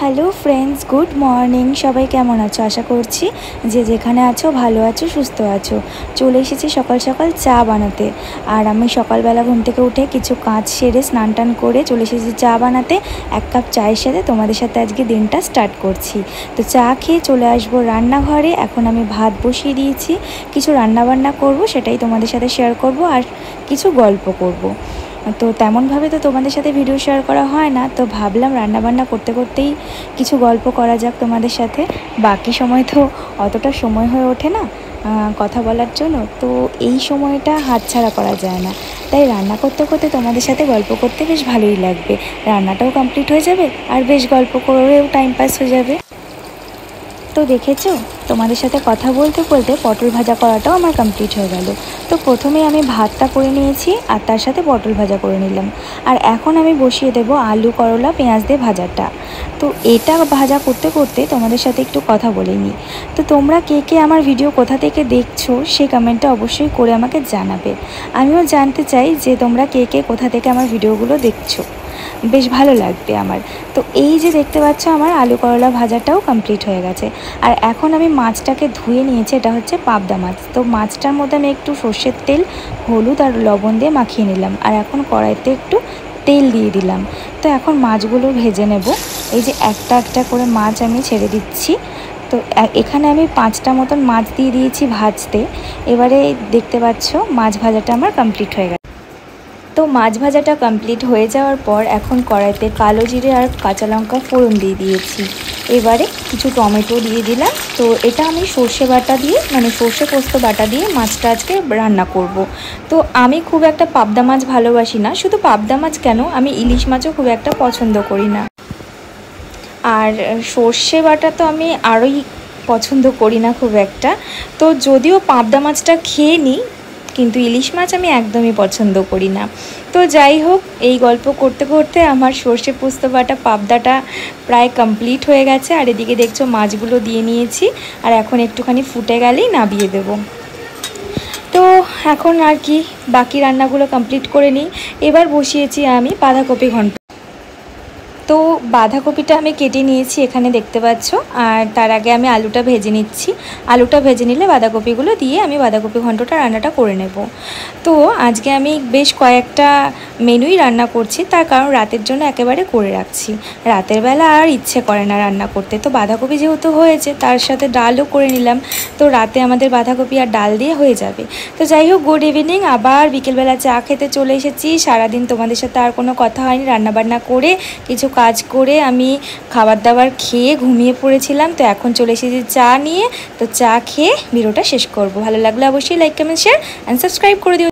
Hello friends, good morning. সবাই কেমন আছো? আশা করছি যে যেখানে আছো ভালো আছো, সুস্থ আছো। চলে এসেছি সকাল সকাল চা বানাতে। আর আমি সকালবেলা ঘুম থেকে উঠে কিছু কাজ সেরে স্নান টান করে চলে এসেছি চা বানাতে। এক কাপ চায়ের সাথে তোমাদের সাথে আজকে দিনটা স্টার্ট করছি। তো চা খেয়ে চলে আসবো রান্নাঘরে। এখন আমি ভাত বসিয়ে দিয়েছি, কিছু রান্নাবান্না করব, সেটাই তোমাদের সাথে শেয়ার করব আর কিছু গল্প করব। তো তেমনভাবে তো তোমাদের সাথে ভিডিও শেয়ার করা হয় না, তো ভাবলাম রান্নাবান্না করতে করতেই কিছু গল্প করা যাক তোমাদের সাথে। বাকি সময় তো অতটা সময় হয়ে ওঠে না কথা বলার জন্য, তো এই সময়টা হাতছাড়া করা যায় না। তাই রান্না করতে করতে তোমাদের সাথে গল্প করতে বেশ ভালোই লাগবে। রান্নাটাও কমপ্লিট হয়ে যাবে আর বেশ গল্প করেও টাইম পাস হয়ে যাবে। তো দেখেছো, তোমাদের সাথে কথা বলতে বলতে পটল ভাজা করাটাও আমার কমপ্লিট হয়ে গেল। তো প্রথমে আমি ভাতটা করে নিয়েছি আর তার সাথে পটল ভাজা করে নিলাম। আর এখন আমি বসিয়ে দেব আলু করলা পেঁয়াজ দিয়ে ভাজাটা। তো এটা ভাজা করতে করতে তোমাদের সাথে একটু কথা বলে নিই। তো তোমরা কে কে আমার ভিডিও কোথা থেকে দেখছো সেই কমেন্টটা অবশ্যই করে আমাকে জানাবে। আমিও জানতে চাই যে তোমরা কে কে কোথা থেকে আমার ভিডিওগুলো দেখছো, বেশ ভালো লাগবে আমার। তো এই যে দেখতে পাচ্ছ, আমার আলু করলা ভাজাটাও কমপ্লিট হয়ে গেছে। আর এখন আমি মাছটাকে ধুয়ে নিয়েছি, এটা হচ্ছে পাবদা মাছ। তো মাছটার মধ্যে আমি একটু সর্ষের তেল, হলুদ আর লবণ দিয়ে মাখিয়ে নিলাম। আর এখন কড়াইতে একটু তেল দিয়ে দিলাম। তো এখন মাছগুলো ভেজে নেব। এই যে একটা একটা করে মাছ আমি ছেড়ে দিচ্ছি। তো এখানে আমি 5টা মতন মাছ দিয়ে দিয়েছি ভাজতে। এবারে দেখতে পাচ্ছ মাছ ভাজাটা আমার কমপ্লিট হয়ে গেছে। তো মাছ ভাজাটা কমপ্লিট হয়ে যাওয়ার পর এখন কড়াইতে কালো জিরে আর কাঁচা লঙ্কা ফোড়ন দিয়ে দিয়েছি। এবারে কিছু টমেটো দিয়ে দিলাম। তো এটা আমি সর্ষে বাটা দিয়ে, মানে সর্ষে পোস্ত বাটা দিয়ে মাছটা আজকে রান্না করব। তো আমি খুব একটা পাবদা মাছ ভালোবাসি না, শুধু পাবদা মাছ কেন, আমি ইলিশ মাছও খুব একটা পছন্দ করি না। আর সর্ষে বাটা তো আমি আরোই পছন্দ করি না খুব একটা। তো যদিও পাবদা মাছটা খেয়ে নিই, কিন্তু ইলিশ মাছ আমি একদমই পছন্দ করি না। তো যাই হোক, এই গল্প করতে করতে আমার সর্ষে পোস্ত বাটা পাবদাটা প্রায় কমপ্লিট হয়ে গেছে। আর এদিকে দেখছো মাছগুলো দিয়ে নিয়েছি। আর এখন একটুখানি ফুটে গেলেই নামিয়ে দেব। তো এখন আর কি, বাকি রান্নাগুলো কমপ্লিট করে নিই। এবার বসিয়েছি আমি বাঁধাকপি ঘন্ট। তো বাঁধাকপিটা আমি কেটে নিয়েছি, এখানে দেখতে পাচ্ছ। আর তার আগে আমি আলুটা ভেজে নিচ্ছি। আলুটা ভেজে নিলে বাঁধাকপিগুলো দিয়ে আমি বাঁধাকপি ঘন্টটা রান্নাটা করে নেব। তো আজকে আমি বেশ কয়েকটা মেনুই রান্না করছি, তার কারণ রাতের জন্য একেবারে করে রাখছি। রাতের বেলা আর ইচ্ছে করে না রান্না করতে। তো বাঁধাকপি যেহেতু হয়েছে, তার সাথে ডালও করে নিলাম। তো রাতে আমাদের বাঁধাকপি আর ডাল দিয়ে হয়ে যাবে। তো যাই হোক, গুড ইভিনিং। আবার বিকেলবেলা চা খেতে চলে এসেছি। সারাদিন তোমাদের সাথে আর কোনো কথা হয়নি, রান্নাবান্না করে কিছু কাজ করে আমি খাবার দাবার খেয়ে ঘুমিয়ে পড়েছিলাম। তো এখন চলে এসেছি চা নিয়ে। তো চা খেয়ে ভিডিওটা শেষ করব। ভালো লাগলে অবশ্যই like, comment, share and subscribe করে দিও।